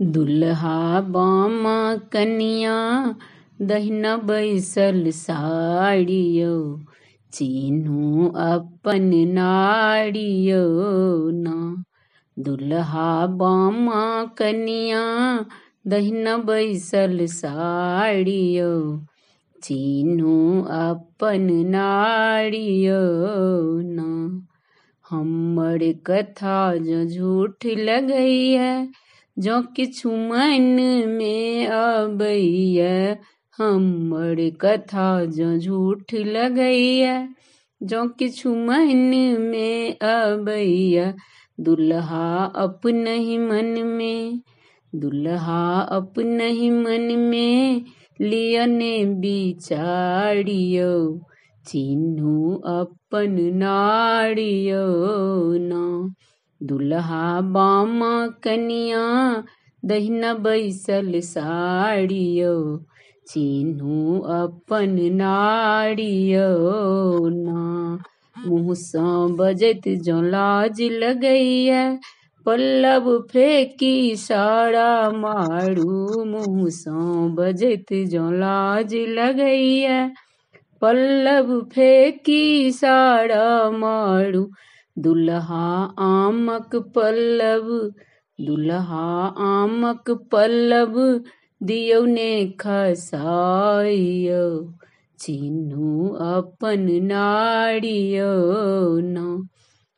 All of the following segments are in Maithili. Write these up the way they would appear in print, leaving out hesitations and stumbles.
दुल्हा बामा कनिया दहिना बैसल साड़ियो, चिन्हू अपन नाड़ियो ना। दुल्हा बामा कनिया दहिना बैसल साड़ियो, चिन्हू अपन नाड़ियो ना। हमर कथा जो झूठ लगैया, जो किछु मन में अबैया। हमर कथा जो झूठ लगैया, जो किछु मन में अबैया। दुल्हा अपने ही मन में, दुल्हा अपने ही मन में लियने बिचारियो, चिन्हू अपन नाड़ियो ना। दुल्हा बामा कनिया दहिना बैसल साड़ियो, चिन्हू अपन नाड़ियो ना। मुँह सँ बजैत जो लाज लगैया, पल्लव फेंकी साड़ा मारू। मुँह सँ बजैत जो लाज लगैया, पल्लव फेंकी साड़ा मारू। दुल्हा आमक पल्लव, दुल्हा आमक पल्लव दियौ ने खसाइयो, चिन्हू अपन नाड़ियो ना।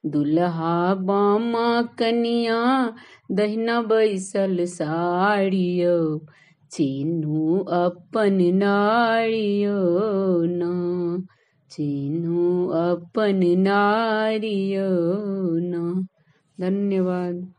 दुल्हा बामा कनिया दहिना बैसल साड़ियो, चिन्हू अपन नाड़ियो ना। चिन्हू अपन नाड़ियो ना। धन्यवाद।